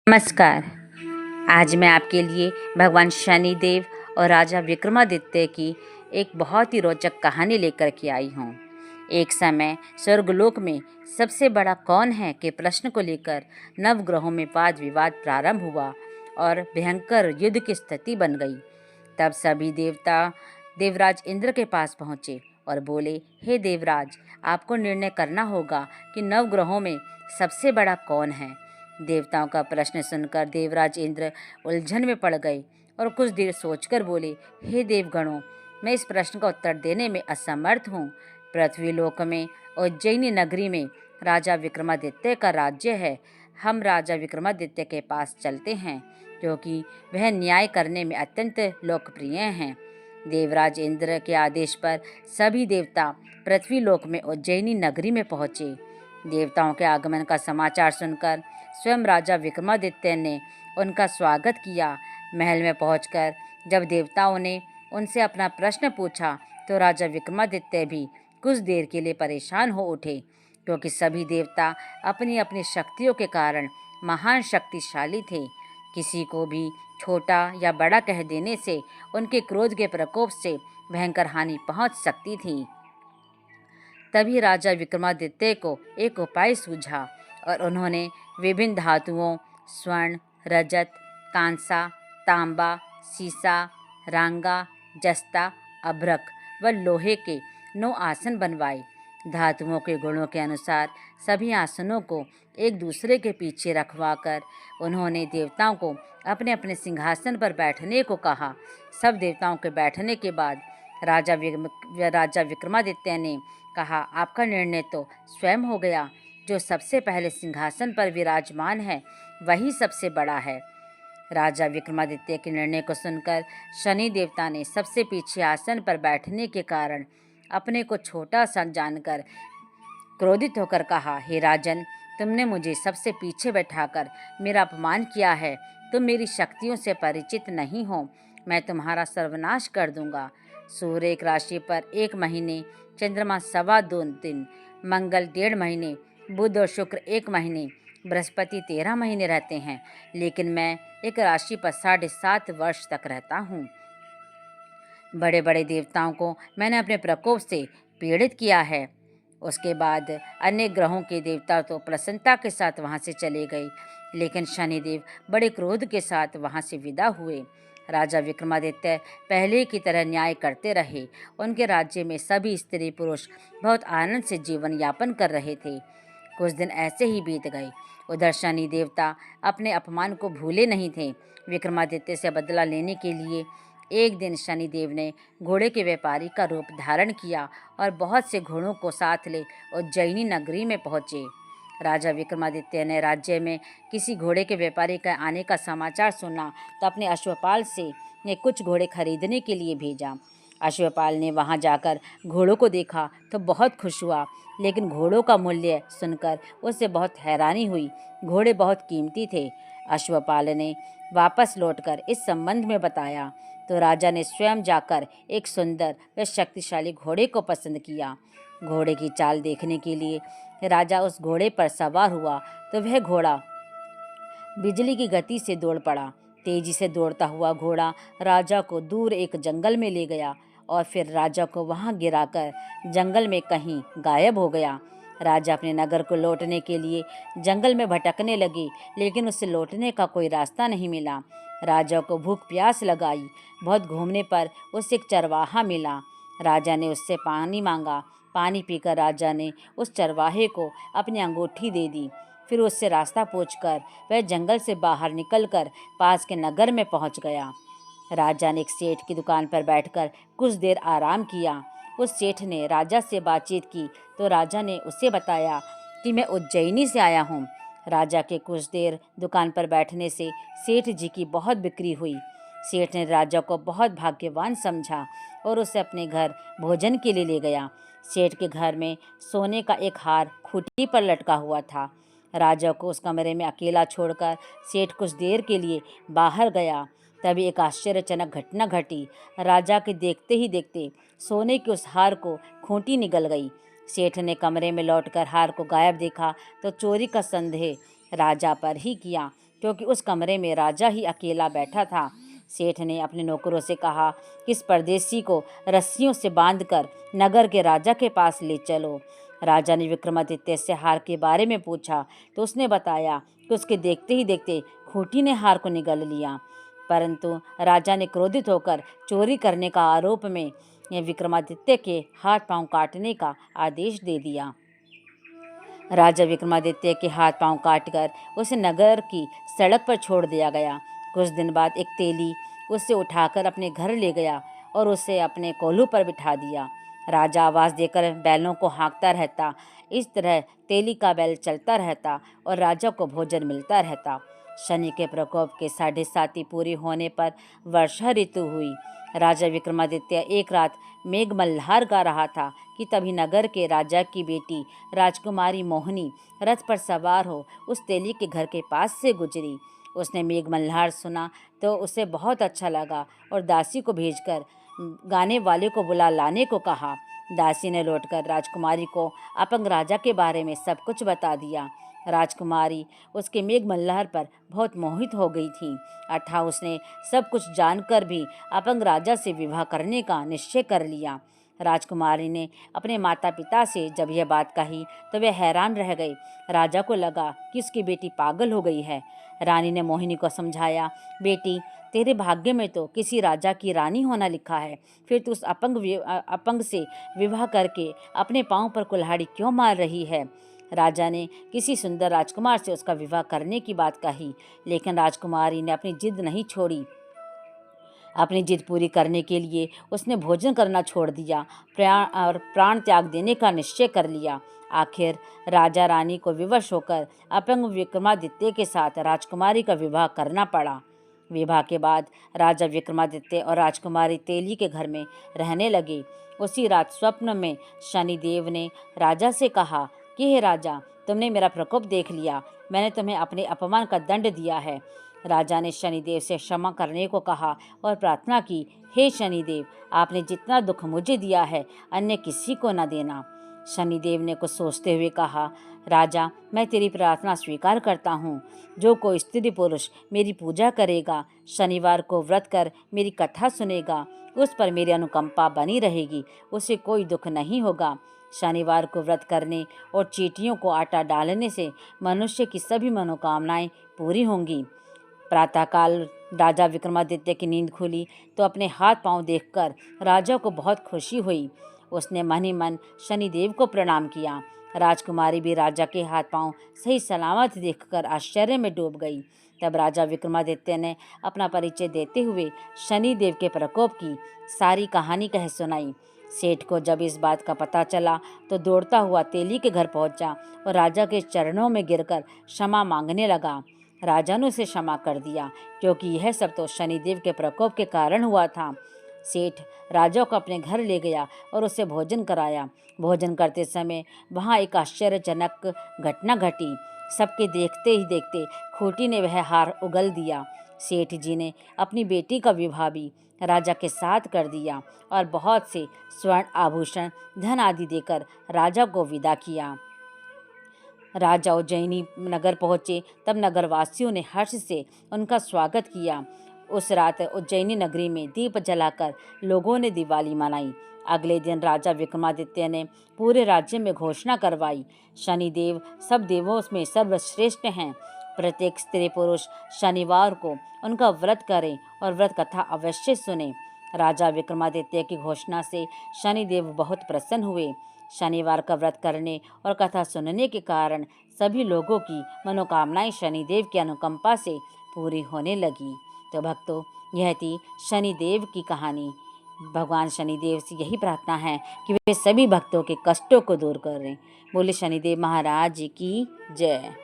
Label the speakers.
Speaker 1: नमस्कार। आज मैं आपके लिए भगवान शनिदेव और राजा विक्रमादित्य की एक बहुत ही रोचक कहानी लेकर के आई हूँ। एक समय स्वर्गलोक में सबसे बड़ा कौन है के प्रश्न को लेकर नवग्रहों में वाद विवाद प्रारंभ हुआ और भयंकर युद्ध की स्थिति बन गई। तब सभी देवता देवराज इंद्र के पास पहुँचे और बोले, हे देवराज, आपको निर्णय करना होगा कि नवग्रहों में सबसे बड़ा कौन है। देवताओं का प्रश्न सुनकर देवराज इंद्र उलझन में पड़ गए और कुछ देर सोचकर बोले, हे देवगणों, मैं इस प्रश्न का उत्तर देने में असमर्थ हूँ। पृथ्वीलोक में उज्जैनी नगरी में राजा विक्रमादित्य का राज्य है। हम राजा विक्रमादित्य के पास चलते हैं क्योंकि वह न्याय करने में अत्यंत लोकप्रिय हैं। देवराज इंद्र के आदेश पर सभी देवता पृथ्वीलोक में उज्जैनी नगरी में पहुँचे। देवताओं के आगमन का समाचार सुनकर स्वयं राजा विक्रमादित्य ने उनका स्वागत किया। महल में पहुंचकर जब देवताओं ने उनसे अपना प्रश्न पूछा तो राजा विक्रमादित्य भी कुछ देर के लिए परेशान हो उठे, क्योंकि सभी देवता अपनी अपनी शक्तियों के कारण महान शक्तिशाली थे। किसी को भी छोटा या बड़ा कह देने से उनके क्रोध के प्रकोप से भयंकर हानि पहुंच सकती थी। तभी राजा विक्रमादित्य को एक उपाय सूझा और उन्होंने विभिन्न धातुओं स्वर्ण, रजत, कांसा, तांबा, सीसा, रांगा, जस्ता, अभ्रक व लोहे के 9 आसन बनवाए। धातुओं के गुणों के अनुसार सभी आसनों को एक दूसरे के पीछे रखवाकर उन्होंने देवताओं को अपने अपने सिंहासन पर बैठने को कहा। सब देवताओं के बैठने के बाद राजा विक्रमादित्य ने कहा, आपका निर्णय तो स्वयं हो गया। जो सबसे पहले सिंहासन पर विराजमान है वही सबसे बड़ा है। राजा विक्रमादित्य के निर्णय को सुनकर शनि देवता ने सबसे पीछे आसन पर बैठने के कारण अपने को छोटा सा जानकर क्रोधित होकर कहा, हे राजन, तुमने मुझे सबसे पीछे बैठाकर मेरा अपमान किया है। तुम मेरी शक्तियों से परिचित नहीं हो। मैं तुम्हारा सर्वनाश कर दूंगा। सूर्य एक राशि पर 1 महीने, चंद्रमा 2.25 दिन, मंगल 1.5 महीने, बुध और शुक्र 1 महीने, बृहस्पति 13 महीने रहते हैं, लेकिन मैं एक राशि पर 7.5 वर्ष तक रहता हूँ। बड़े बड़े देवताओं को मैंने अपने प्रकोप से पीड़ित किया है। उसके बाद अन्य ग्रहों के देवता तो प्रसन्नता के साथ वहाँ से चले गए, लेकिन शनिदेव बड़े क्रोध के साथ वहाँ से विदा हुए। राजा विक्रमादित्य पहले की तरह न्याय करते रहे। उनके राज्य में सभी स्त्री पुरुष बहुत आनंद से जीवन यापन कर रहे थे। कुछ दिन ऐसे ही बीत गए। उधर शनि देवता अपने अपमान को भूले नहीं थे। विक्रमादित्य से बदला लेने के लिए एक दिन शनिदेव ने घोड़े के व्यापारी का रूप धारण किया और बहुत से घोड़ों को साथ ले उज्जैनी नगरी में पहुँचे। राजा विक्रमादित्य ने राज्य में किसी घोड़े के व्यापारी का आने का समाचार सुना तो अपने अश्वपाल से ने कुछ घोड़े खरीदने के लिए भेजा। अश्वपाल ने वहां जाकर घोड़ों को देखा तो बहुत खुश हुआ, लेकिन घोड़ों का मूल्य सुनकर उसे बहुत हैरानी हुई। घोड़े बहुत कीमती थे। अश्वपाल ने वापस लौटकर इस संबंध में बताया तो राजा ने स्वयं जाकर एक सुंदर व शक्तिशाली घोड़े को पसंद किया। घोड़े की चाल देखने के लिए राजा उस घोड़े पर सवार हुआ तो वह घोड़ा बिजली की गति से दौड़ पड़ा। तेजी से दौड़ता हुआ घोड़ा राजा को दूर एक जंगल में ले गया और फिर राजा को वहां गिराकर जंगल में कहीं गायब हो गया। राजा अपने नगर को लौटने के लिए जंगल में भटकने लगे, लेकिन उसे लौटने का कोई रास्ता नहीं मिला। राजा को भूख प्यास लगाई। बहुत घूमने पर उसे एक चरवाहा मिला। राजा ने उससे पानी मांगा। पानी पीकर राजा ने उस चरवाहे को अपनी अंगूठी दे दी। फिर उससे रास्ता पूछकर वह जंगल से बाहर निकलकर पास के नगर में पहुंच गया। राजा ने एक सेठ की दुकान पर बैठकर कुछ देर आराम किया। उस सेठ ने राजा से बातचीत की तो राजा ने उसे बताया कि मैं उज्जैनी से आया हूँ। राजा के कुछ देर दुकान पर बैठने से सेठ जी की बहुत बिक्री हुई। सेठ ने राजा को बहुत भाग्यवान समझा और उसे अपने घर भोजन के लिए ले गया। सेठ के घर में सोने का एक हार खूंटी पर लटका हुआ था। राजा को उस कमरे में अकेला छोड़कर सेठ कुछ देर के लिए बाहर गया। तभी एक आश्चर्यजनक घटना घटी। राजा के देखते ही देखते सोने के उस हार को खूंटी निगल गई। सेठ ने कमरे में लौटकर हार को गायब देखा तो चोरी का संदेह राजा पर ही किया। क्योंकि उस कमरे में राजा ही अकेला बैठा था। सेठ ने अपने नौकरों से कहा कि इस परदेसी को रस्सियों से बांधकर नगर के राजा के पास ले चलो। राजा ने विक्रमादित्य से हार के बारे में पूछा तो उसने बताया कि उसके देखते ही देखते खूंटी ने हार को निगल लिया। परंतु राजा ने क्रोधित होकर चोरी करने का आरोप में विक्रमादित्य के हाथ पांव काटने का आदेश दे दिया। राजा विक्रमादित्य के हाथ पांव काटकर उसे नगर की सड़क पर छोड़ दिया गया। कुछ दिन बाद एक तेली उसे उठाकर अपने घर ले गया और उसे अपने कोल्हू पर बिठा दिया। राजा आवाज़ देकर बैलों को हाँकता रहता। इस तरह तेली का बैल चलता रहता और राजा को भोजन मिलता रहता। शनि के प्रकोप के 7.5 पूरे होने पर वर्षा ऋतु हुई। राजा विक्रमादित्य एक रात मेघ मल्हार गा रहा था कि तभी नगर के राजा की बेटी राजकुमारी मोहिनी रथ पर सवार हो उस तेली के घर के पास से गुजरी। उसने मेघ मल्हार सुना तो उसे बहुत अच्छा लगा और दासी को भेजकर गाने वाले को बुला लाने को कहा। दासी ने लौटकर राजकुमारी को अपंग राजा के बारे में सब कुछ बता दिया। राजकुमारी उसके मेघ मल्हार पर बहुत मोहित हो गई थी, अतः उसने सब कुछ जानकर भी अपंग राजा से विवाह करने का निश्चय कर लिया। राजकुमारी ने अपने माता पिता से जब यह बात कही तो वे हैरान रह गए। राजा को लगा कि उसकी बेटी पागल हो गई है। रानी ने मोहिनी को समझाया, बेटी, तेरे भाग्य में तो किसी राजा की रानी होना लिखा है, फिर तू उस अपंग से विवाह करके अपने पाँव पर कुल्हाड़ी क्यों मार रही है। राजा ने किसी सुंदर राजकुमार से उसका विवाह करने की बात कही, लेकिन राजकुमारी ने अपनी जिद नहीं छोड़ी। अपनी जिद पूरी करने के लिए उसने भोजन करना छोड़ दिया और प्राण त्याग देने का निश्चय कर लिया। आखिर राजा रानी को विवश होकर अपंग विक्रमादित्य के साथ राजकुमारी का विवाह करना पड़ा। विवाह के बाद राजा विक्रमादित्य और राजकुमारी तेली के घर में रहने लगे। उसी रात स्वप्न में शनिदेव ने राजा से कहा कि हे राजा, तुमने मेरा प्रकोप देख लिया, मैंने तुम्हें अपने अपमान का दंड दिया है। राजा ने शनिदेव से क्षमा करने को कहा और प्रार्थना की, हे शनिदेव, आपने जितना दुख मुझे दिया है अन्य किसी को न देना। शनिदेव ने कुछ सोचते हुए कहा, राजा, मैं तेरी प्रार्थना स्वीकार करता हूँ। जो कोई स्त्री पुरुष मेरी पूजा करेगा, शनिवार को व्रत कर मेरी कथा सुनेगा, उस पर मेरी अनुकंपा बनी रहेगी, उसे कोई दुख नहीं होगा। शनिवार को व्रत करने और चींटियों को आटा डालने से मनुष्य की सभी मनोकामनाएं पूरी होंगी। प्रातःकाल राजा विक्रमादित्य की नींद खुली तो अपने हाथ पांव देखकर राजा को बहुत खुशी हुई। उसने मन ही मन शनिदेव को प्रणाम किया। राजकुमारी भी राजा के हाथ पांव सही सलामत देखकर आश्चर्य में डूब गई। तब राजा विक्रमादित्य ने अपना परिचय देते हुए शनिदेव के प्रकोप की सारी कहानी कह सुनाई। सेठ को जब इस बात का पता चला तो दौड़ता हुआ तेली के घर पहुंचा और राजा के चरणों में गिरकर क्षमा मांगने लगा। राजा ने उसे क्षमा कर दिया, क्योंकि यह सब तो शनिदेव के प्रकोप के कारण हुआ था। सेठ राजा को अपने घर ले गया और उसे भोजन कराया। भोजन करते समय वहाँ एक आश्चर्यजनक घटना घटी। सबके देखते ही देखते खूंटी ने वह हार उगल दिया। सेठ जी ने अपनी बेटी का विवाह भी राजा के साथ कर दिया और बहुत से स्वर्ण आभूषण, धन आदि देकर राजा को विदा किया। राजा उज्जैनी नगर पहुँचे तब नगरवासियों ने हर्ष से उनका स्वागत किया। उस रात उज्जैनी नगरी में दीप जलाकर लोगों ने दिवाली मनाई। अगले दिन राजा विक्रमादित्य ने पूरे राज्य में घोषणा करवाई, शनिदेव सब देवों में सर्वश्रेष्ठ हैं। प्रत्येक स्त्री पुरुष शनिवार को उनका व्रत करें और व्रत कथा अवश्य सुने। राजा विक्रमादित्य की घोषणा से शनिदेव बहुत प्रसन्न हुए। शनिवार का व्रत करने और कथा सुनने के कारण सभी लोगों की मनोकामनाएं शनिदेव की अनुकंपा से पूरी होने लगी। तो भक्तों, यह थी शनिदेव की कहानी। भगवान शनिदेव से यही प्रार्थना है कि वे सभी भक्तों के कष्टों को दूर करें। बोले शनिदेव महाराज की जय।